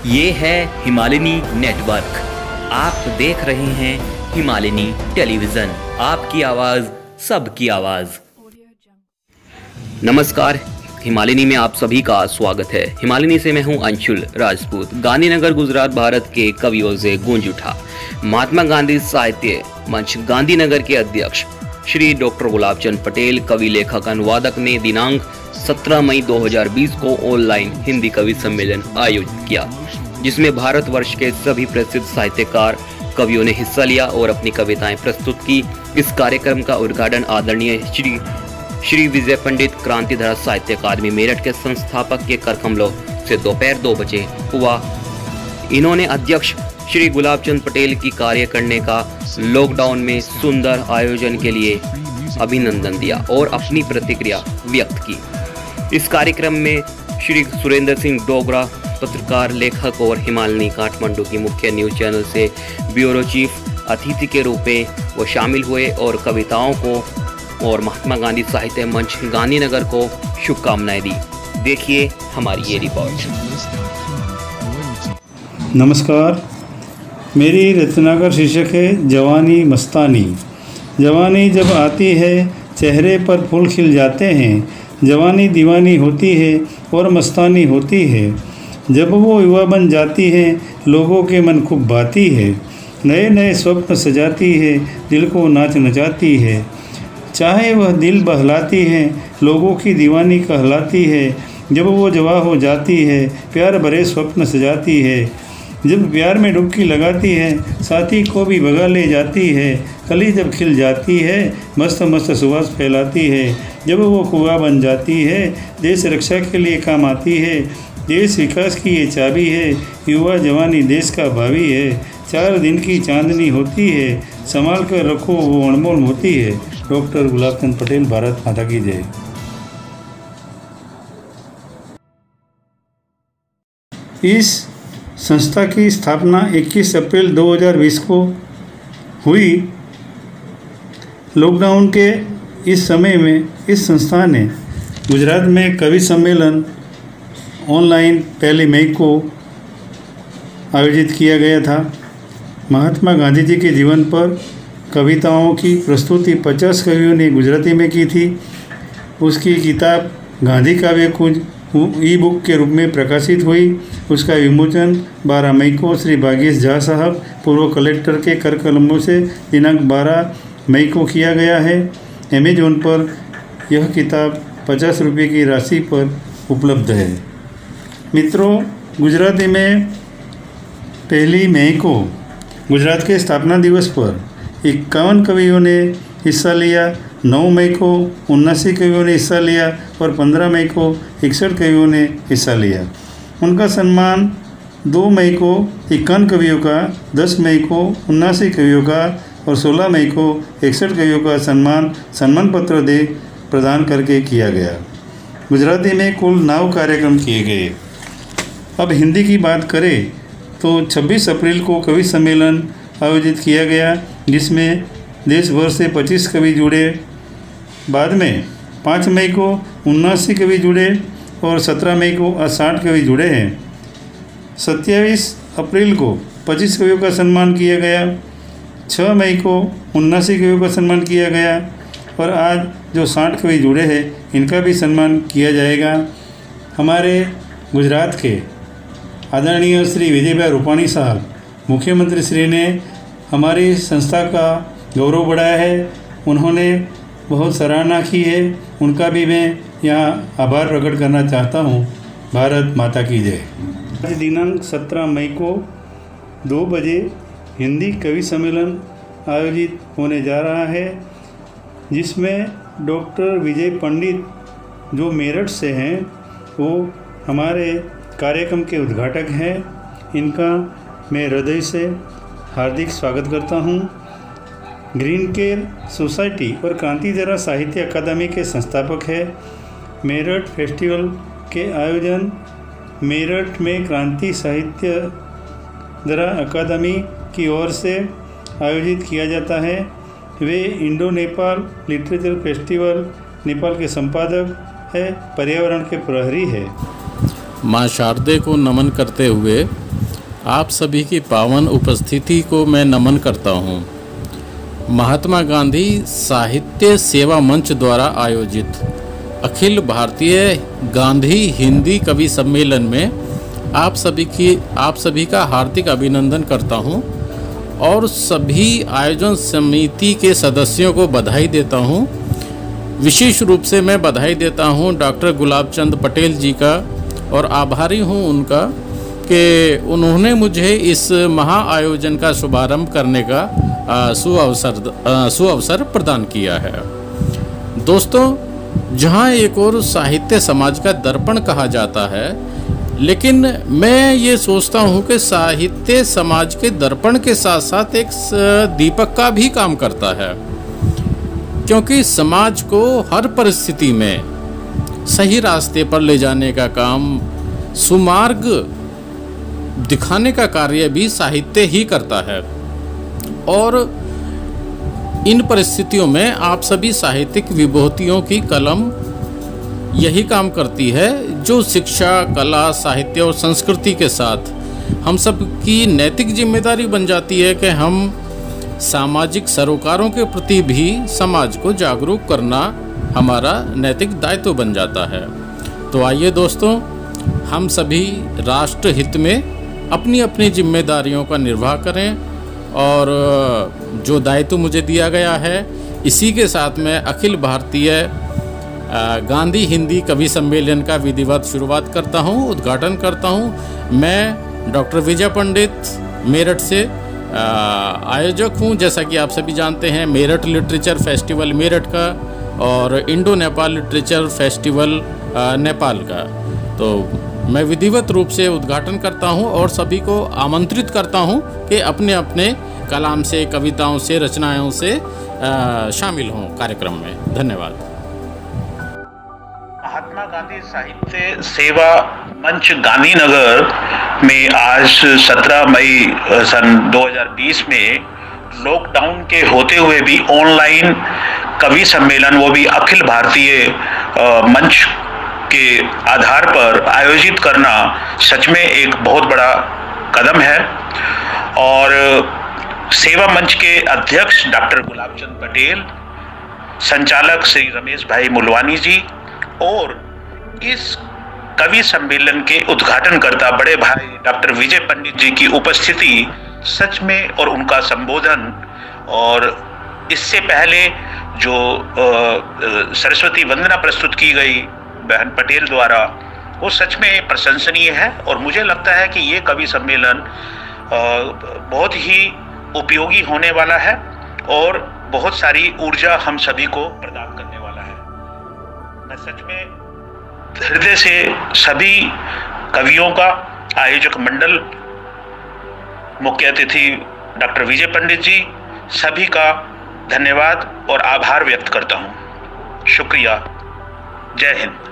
ये है हिमालयनी नेटवर्क। आप देख रहे हैं हिमालयनी टेलीविजन, आपकी आवाज़ सबकी आवाज़। नमस्कार, हिमालयनी में आप सभी का स्वागत है। हिमालयनी से मैं हूं अंशुल राजपूत। गांधीनगर गुजरात भारत के कवियों से गूंज उठा। महात्मा गांधी साहित्य मंच गांधीनगर के अध्यक्ष श्री डॉक्टर गुलाबचंद पटेल कवि लेखक अनुवादक ने दिनांक 17 मई 2020 को ऑनलाइन हिंदी कवि सम्मेलन आयोजित किया, जिसमें भारतवर्ष के सभी प्रसिद्ध साहित्यकार कवियों ने हिस्सा लिया और अपनी कविताएं प्रस्तुत की। इस कार्यक्रम का उद्घाटन आदरणीय श्री विजय पंडित क्रांतिधारा साहित्य अकादमी मेरठ के संस्थापक के कर कमलों से दोपहर 2 बजे हुआ। इन्होंने अध्यक्ष श्री गुलाबचंद पटेल की कार्य करने का लॉकडाउन में सुंदर आयोजन के लिए अभिनंदन दिया और अपनी प्रतिक्रिया व्यक्त की। इस कार्यक्रम में श्री सुरेंद्र सिंह डोगरा पत्रकार, लेखक और हिमालयनी काठमांडू की मुख्य न्यूज चैनल से ब्यूरो चीफ अतिथि के रूप में वो शामिल हुए और कविताओं को और महात्मा गांधी साहित्य मंच गांधीनगर को शुभकामनाएं दी। देखिए हमारी ये रिपोर्ट। नमस्कार, मेरी रचना का शीर्षक है जवानी मस्तानी। जवानी जब आती है चेहरे पर फूल खिल जाते हैं, जवानी दीवानी होती है और मस्तानी होती है। जब वो युवा बन जाती है लोगों के मन खूब भाती है, नए नए स्वप्न सजाती है, दिल को नाच नचाती है। चाहे वह दिल बहलाती है, लोगों की दीवानी कहलाती है। जब वो जवां हो जाती है प्यार भरे स्वप्न सजाती है। जब प्यार में डुबकी लगाती है साथी को भी भगा ले जाती है। कली जब खिल जाती है मस्त मस्त सुवास फैलाती है। जब वो कुआं बन जाती है देश रक्षा के लिए काम आती है। देश विकास की ये चाबी है, युवा जवानी देश का भावी है। 4 दिन की चांदनी होती है, संभाल कर रखो वो अनमोल होती है। डॉक्टर गुलाबचंद पटेल, भारत माता की जय। इस संस्था की स्थापना 21 अप्रैल 2020 को हुई। लॉकडाउन के इस समय में इस संस्था ने गुजरात में कवि सम्मेलन ऑनलाइन 1 मई को आयोजित किया गया था। महात्मा गांधी जी के जीवन पर कविताओं की प्रस्तुति 50 कवियों ने गुजराती में की थी। उसकी किताब गांधी काव्य कुंज ई बुक के रूप में प्रकाशित हुई। उसका विमोचन 12 मई को श्री भाग्येश झा साहब पूर्व कलेक्टर के कर कलमों से दिनांक 12 मई को किया गया है। अमेजोन पर यह किताब 50 रुपये की राशि पर उपलब्ध है। मित्रों, गुजराती में 1 मई को गुजरात के स्थापना दिवस पर 51 कवियों ने हिस्सा लिया। 9 मई को 79 कवियों ने हिस्सा लिया और 15 मई को 61 कवियों ने हिस्सा लिया। उनका सम्मान 2 मई को 51 कवियों का, 10 मई को 79 कवियों का और 16 मई को 61 कवियों का सम्मान पत्र दे प्रदान करके किया गया। गुजराती में कुल 9 कार्यक्रम किए गए। अब हिंदी की बात करें तो 26 अप्रैल को कवि सम्मेलन आयोजित किया गया, जिसमें देश भर से 25 कवि जुड़े। बाद में 5 मई को 79 कवि जुड़े और 17 मई को 60 कवि जुड़े हैं। 27 अप्रैल को 25 कवियों का सम्मान किया गया। 6 मई को 79 कवियों का सम्मान किया गया और आज जो 60 कवि जुड़े हैं इनका भी सम्मान किया जाएगा। हमारे गुजरात के आदरणीय श्री विजय भाई रूपाणी साहब, मुख्यमंत्री श्री ने हमारी संस्था का गौरव बढ़ाया है। उन्होंने बहुत सराहना की है, उनका भी मैं यहाँ आभार प्रकट करना चाहता हूँ। भारत माता की जय। आज दिनांक 17 मई को 2 बजे हिंदी कवि सम्मेलन आयोजित होने जा रहा है, जिसमें डॉक्टर विजय पंडित जो मेरठ से हैं वो हमारे कार्यक्रम के उद्घाटक हैं। इनका मैं हृदय से हार्दिक स्वागत करता हूँ। ग्रीन केयर सोसाइटी और क्रांतिधारा साहित्य अकादमी के संस्थापक हैं। मेरठ फेस्टिवल के आयोजन मेरठ में क्रांति साहित्यधारा अकादमी की ओर से आयोजित किया जाता है। वे Indo Nepal literature festival Nepal के संपादक है, पर्यावरण के प्रहरी है। माँ शारदे को नमन करते हुए आप सभी की पावन उपस्थिति को मैं नमन करता हूँ। महात्मा गांधी साहित्य सेवा मंच द्वारा आयोजित अखिल भारतीय गांधी हिंदी कवि सम्मेलन में आप सभी का हार्दिक अभिनंदन करता हूँ और सभी आयोजन समिति के सदस्यों को बधाई देता हूँ। विशेष रूप से मैं बधाई देता हूँ डॉक्टर गुलाब चंद पटेल जी का और आभारी हूँ उनका कि उन्होंने मुझे इस महा आयोजन का शुभारंभ करने का सुअवसर प्रदान किया है। दोस्तों, जहाँ एक और साहित्य समाज का दर्पण कहा जाता है, लेकिन मैं ये सोचता हूँ कि साहित्य समाज के दर्पण के साथ साथ एक दीपक का भी काम करता है, क्योंकि समाज को हर परिस्थिति में सही रास्ते पर ले जाने का काम, सुमार्ग दिखाने का कार्य भी साहित्य ही करता है। और इन परिस्थितियों में आप सभी साहित्यिक विभूतियों की कलम यही काम करती है जो शिक्षा, कला, साहित्य और संस्कृति के साथ हम सब की नैतिक जिम्मेदारी बन जाती है कि हम सामाजिक सरोकारों के प्रति भी समाज को जागरूक करना हमारा नैतिक दायित्व बन जाता है। तो आइए दोस्तों, हम सभी राष्ट्र हित में अपनी अपनी जिम्मेदारियों का निर्वाह करें और जो दायित्व मुझे दिया गया है, इसी के साथ मैं अखिल भारतीय गांधी हिंदी कवि सम्मेलन का विधिवत शुरुआत करता हूं, उद्घाटन करता हूं। मैं डॉक्टर विजय पंडित मेरठ से आयोजक हूं। जैसा कि आप सभी जानते हैं, मेरठ लिटरेचर फेस्टिवल मेरठ का और Indo Nepal literature festival Nepal का, तो मैं विधिवत रूप से उद्घाटन करता हूं और सभी को आमंत्रित करता हूं कि अपने अपने कलाम से, कविताओं से, रचनाओं से शामिल हों कार्यक्रम में। धन्यवाद। महात्मा गांधी साहित्य सेवा मंच गांधीनगर में आज 17 मई सन 2020 में लॉकडाउन के होते हुए भी ऑनलाइन कवि सम्मेलन, वो भी अखिल भारतीय मंच के आधार पर आयोजित करना सच में एक बहुत बड़ा कदम है। और सेवा मंच के अध्यक्ष डॉक्टर गुलाब चंद पटेल, संचालक श्री रमेश भाई मुलवानी जी और इस कवि सम्मेलन के उद्घाटनकर्ता बड़े भाई डॉक्टर विजय पंडित जी की उपस्थिति सच में, और उनका संबोधन, और इससे पहले जो सरस्वती वंदना प्रस्तुत की गई बहन पटेल द्वारा, वो सच में प्रशंसनीय है। और मुझे लगता है कि ये कवि सम्मेलन बहुत ही उपयोगी होने वाला है और बहुत सारी ऊर्जा हम सभी को प्रदान करने वाला है। मैं सच में हृदय से सभी कवियों का, आयोजक मंडल, मुख्य अतिथि डॉक्टर विजय पंडित जी, सभी का धन्यवाद और आभार व्यक्त करता हूँ। शुक्रिया। जय हिंद।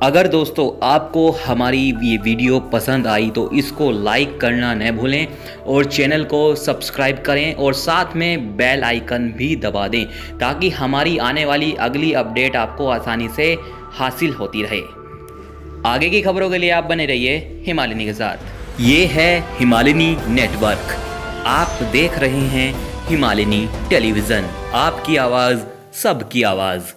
अगर दोस्तों आपको हमारी ये वीडियो पसंद आई तो इसको लाइक करना न भूलें और चैनल को सब्सक्राइब करें और साथ में बेल आइकन भी दबा दें ताकि हमारी आने वाली अगली अपडेट आपको आसानी से हासिल होती रहे। आगे की खबरों के लिए आप बने रहिए हिमालिनी के साथ। ये है हिमालिनी नेटवर्क। आप देख रहे हैं हिमालिनी टेलीविज़न। आपकी आवाज़, सबकी आवाज़।